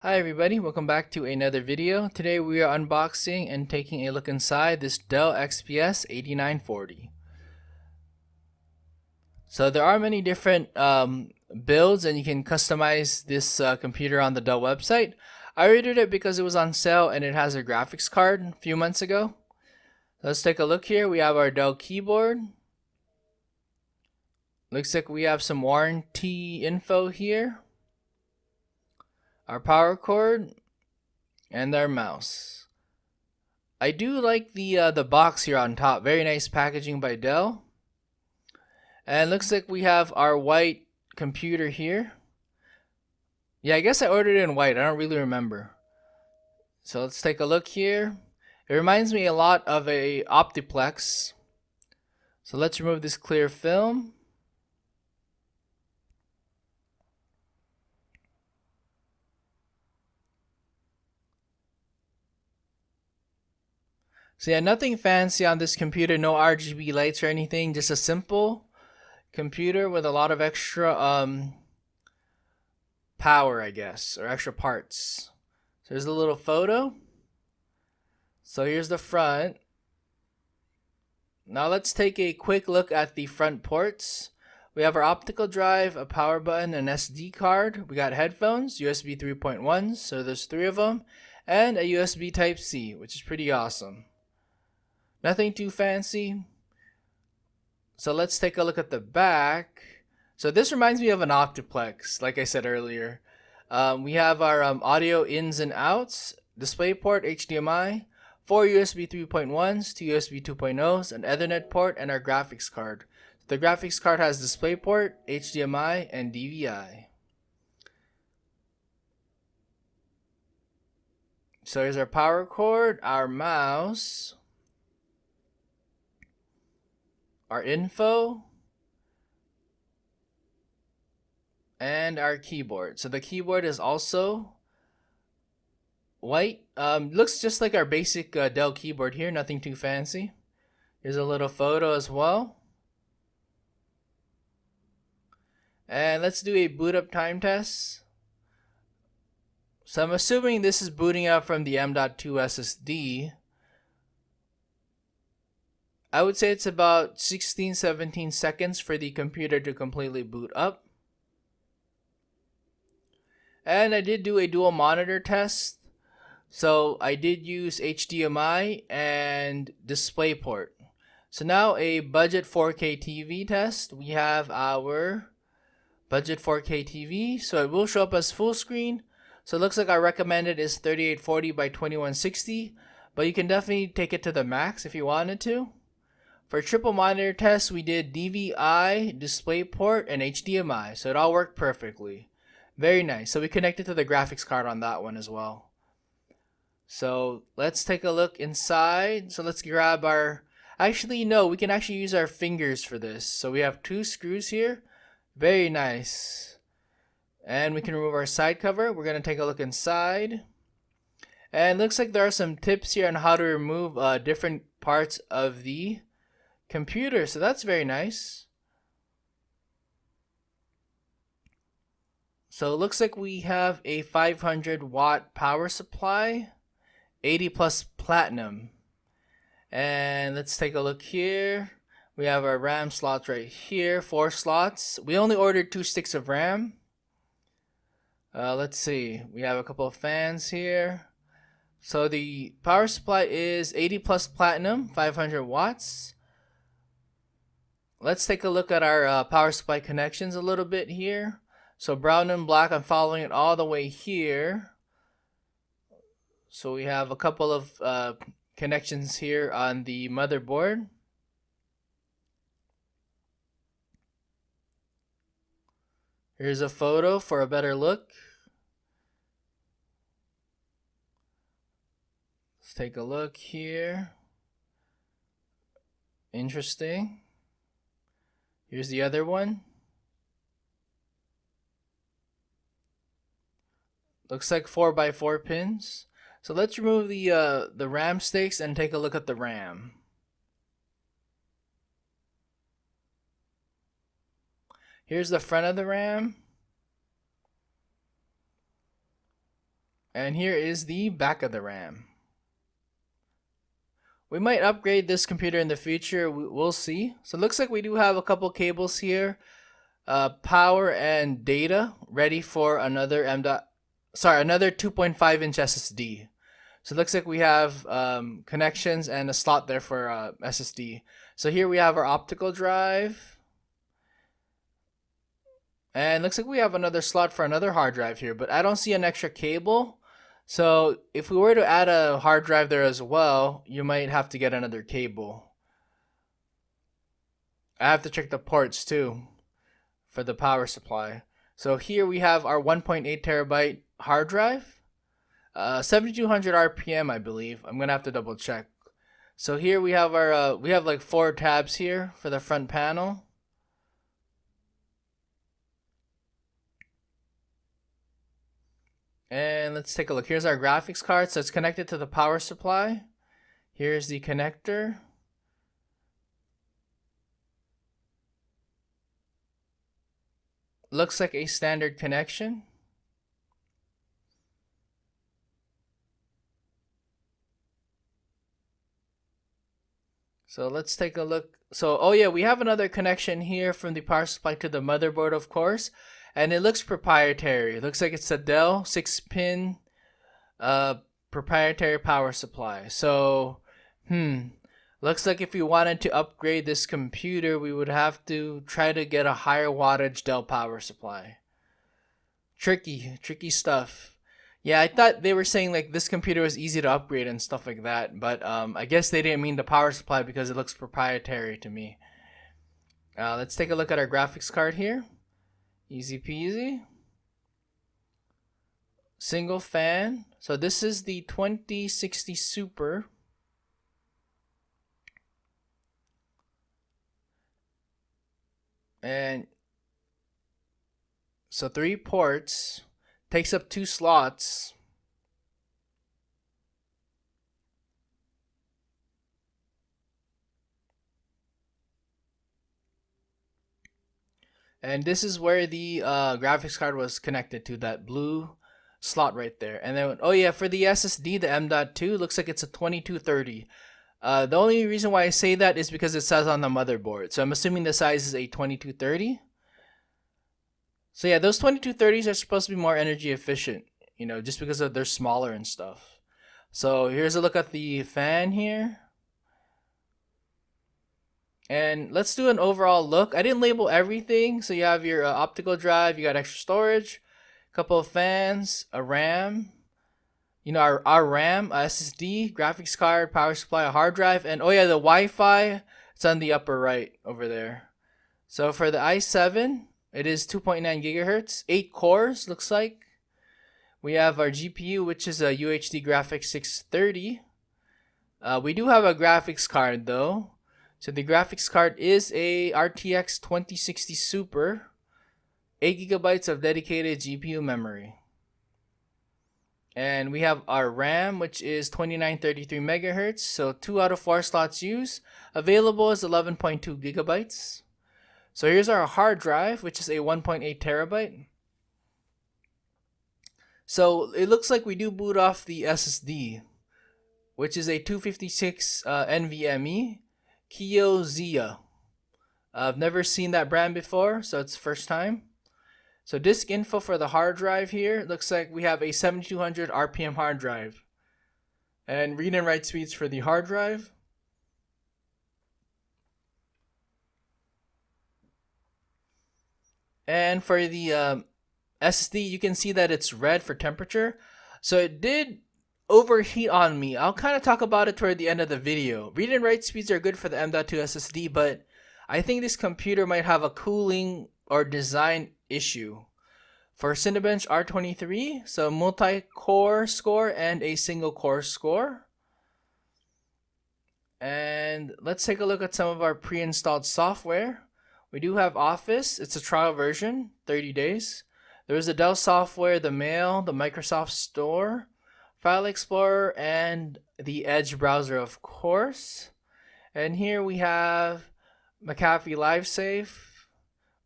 Hi everybody, welcome back to another video. Today we are unboxing and taking a look inside this Dell XPS 8940. So there are many different builds and you can customize this computer on the Dell website. I ordered it because it was on sale and it has a graphics card a few months ago. Let's take a look here. We have our Dell keyboard. Looks like we have some warranty info here. Our power cord and our mouse. I do like the box here on top. Very nice packaging by Dell. And looks like we have our white computer here. Yeah, I guess I ordered it in white. I don't really remember. So let's take a look here. It reminds me a lot of a Optiplex. So let's remove this clear film. So yeah, nothing fancy on this computer, no RGB lights or anything, just a simple computer with a lot of extra power, I guess, or extra parts. So here's a little photo. So here's the front. Now let's take a quick look at the front ports. We have our optical drive, a power button, an SD card. We got headphones, USB 3.1, so there's 3 of them, and a USB Type-C, which is pretty awesome. Nothing too fancy. So let's take a look at the back. So this reminds me of an Optiplex, like I said earlier. We have our audio ins and outs, DisplayPort, HDMI, 4 USB 3.1s, 2 USB 2.0s, an Ethernet port, and our graphics card. The graphics card has DisplayPort, HDMI, and DVI. So here's our power cord, our mouse, our info, and our keyboard. So the keyboard is also white. Looks just like our basic Dell keyboard here, nothing too fancy. Here's a little photo as well. And let's do a boot up time test. So I'm assuming this is booting up from the M.2 SSD. I would say it's about 16-17 seconds for the computer to completely boot up. And I did do a dual monitor test. So I did use HDMI and DisplayPort. So now a budget 4K TV test. We have our budget 4K TV. So it will show up as full screen. So it looks like our recommended is 3840 by 2160. But you can definitely take it to the max if you wanted to. For triple monitor test, we did DVI, DisplayPort, and HDMI. So it all worked perfectly. Very nice. So we connected to the graphics card on that one as well. So let's take a look inside. So let's grab our... Actually, no, we can actually use our fingers for this. So we have 2 screws here. Very nice. And we can remove our side cover. We're going to take a look inside. And it looks like there are some tips here on how to remove different parts of the computer. So that's very nice. So it looks like we have a 500 watt power supply, 80 plus platinum. And let's take a look here. We have our RAM slots right here, 4 slots. We only ordered 2 sticks of RAM. Let's see, we have a couple of fans here. So the power supply is 80 plus platinum, 500 watts. Let's take a look at our power supply connections a little bit here. So brown and black, I'm following it all the way here. So we have a couple of connections here on the motherboard. Here's a photo for a better look. Let's take a look here. Interesting. Here's the other one. Looks like 4x4 pins. So let's remove the RAM sticks and take a look at the RAM. Here's the front of the RAM. And here is the back of the RAM. We might upgrade this computer in the future. We'll see. So it looks like we do have a couple cables here. Power and data ready for another another 2.5-inch SSD. So it looks like we have connections and a slot there for SSD. So here we have our optical drive. And looks like we have another slot for another hard drive here, but I don't see an extra cable. So if we were to add a hard drive there as well, you might have to get another cable. I have to check the ports too for the power supply. So here we have our 1.8 terabyte hard drive, 7200 RPM, I believe. I'm gonna have to double check. So here we have our we have like 4 tabs here for the front panel. And let's take a look. Here's our graphics card. So it's connected to the power supply. Here's the connector. Looks like a standard connection. So let's take a look. So, oh yeah, we have another connection here from the power supply to the motherboard, of course. And it looks proprietary. It looks like it's a Dell 6-pin proprietary power supply. So, looks like if we wanted to upgrade this computer, we would have to try to get a higher wattage Dell power supply. Tricky stuff. Yeah, I thought they were saying like this computer was easy to upgrade and stuff like that, but I guess they didn't mean the power supply because it looks proprietary to me. Let's take a look at our graphics card here. Easy peasy. Single fan. So this is the 2060 Super. And so 3 ports, takes up 2 slots. And this is where the graphics card was connected to, that blue slot right there. And then, oh yeah, for the SSD, the M.2, looks like it's a 2230. The only reason why I say that is because it says on the motherboard. So I'm assuming the size is a 2230. So yeah, those 2230s are supposed to be more energy efficient, you know, just because they're smaller and stuff. So here's a look at the fan here. And let's do an overall look. I didn't label everything. So you have your optical drive, you got extra storage, a couple of fans, a RAM, you know, our RAM, SSD, graphics card, power supply, a hard drive, and oh yeah, the Wi-Fi, it's on the upper right over there. So for the i7, it is 2.9 gigahertz, 8 cores, looks like. We have our GPU, which is a UHD Graphics 630. We do have a graphics card though. So the graphics card is a RTX 2060 Super, 8 gigabytes of dedicated GPU memory. And we have our RAM, which is 2933 megahertz, so 2 out of 4 slots used. Available is 11.2 gigabytes. So here's our hard drive, which is a 1.8 terabyte. So it looks like we do boot off the SSD, which is a 256 NVMe Kiyoziya. I've never seen that brand before, so it's first time. So disk info for the hard drive here, looks like we have a 7200 RPM hard drive. And read and write speeds for the hard drive. And for the SSD, you can see that it's red for temperature. So it did overheat on me. I'll kind of talk about it toward the end of the video. Read and write speeds are good for the M.2 SSD, but I think this computer might have a cooling or design issue. For Cinebench R23, so multi-core score and a single core score. And let's take a look at some of our pre-installed software. We do have Office. It's a trial version, 30 days. There's the Dell software, the Mail, the Microsoft Store, File Explorer, and the Edge browser, of course. And here we have McAfee LiveSafe,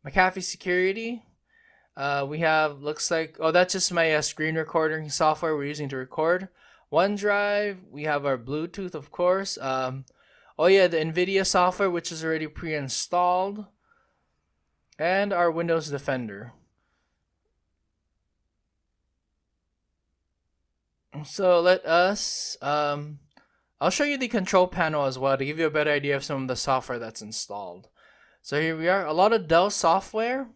McAfee Security, We have, looks like, oh, that's just my screen recording software we're using to record. OneDrive, we have our Bluetooth, of course. Oh yeah, the NVIDIA software, which is already pre-installed. And our Windows Defender. So let us, I'll show you the control panel as well to give you a better idea of some of the software that's installed. So here we are, a lot of Dell software.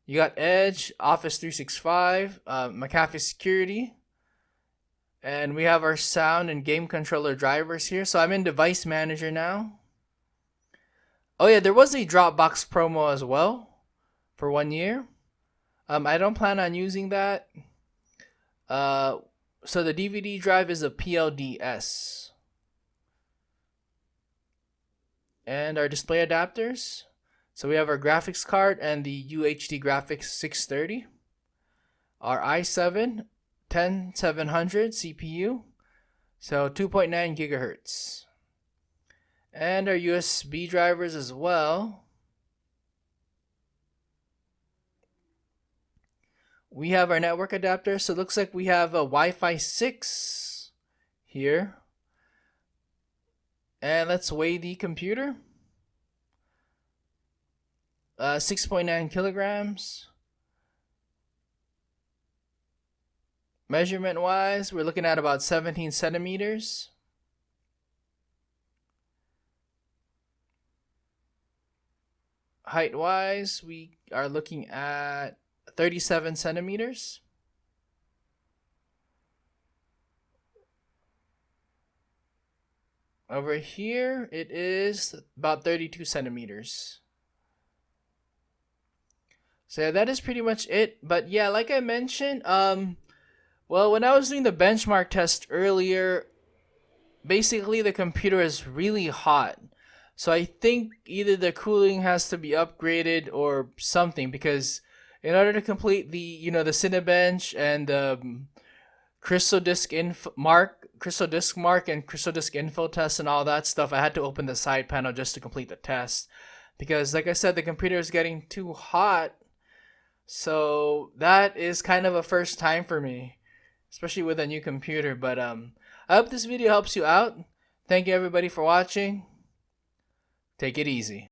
You got Edge, Office 365, McAfee Security, and we have our sound and game controller drivers here. So I'm in Device Manager now. Oh yeah, there was a Dropbox promo as well for 1 year. I don't plan on using that. So the DVD drive is a PLDS. And our display adapters. So we have our graphics card and the UHD Graphics 630. Our i7-10700 CPU. So 2.9 gigahertz. And our USB drivers as well. We have our network adapter. So it looks like we have a Wi-Fi 6 here. And let's weigh the computer. 6.9 kilograms. Measurement wise, we're looking at about 17 centimeters. Height wise, we are looking at 37 centimeters. Over here, it is about 32 centimeters. So yeah, that is pretty much it. But yeah, like I mentioned, well, when I was doing the benchmark test earlier, basically the computer is really hot. So I think either the cooling has to be upgraded or something, because in order to complete the the cinebench and crystal disk mark and crystal disk info test and all that stuff, I had to open the side panel just to complete the test, because like I said, the computer is getting too hot. So that is kind of a first time for me, especially with a new computer. But I hope this video helps you out. Thank you everybody for watching. Take it easy.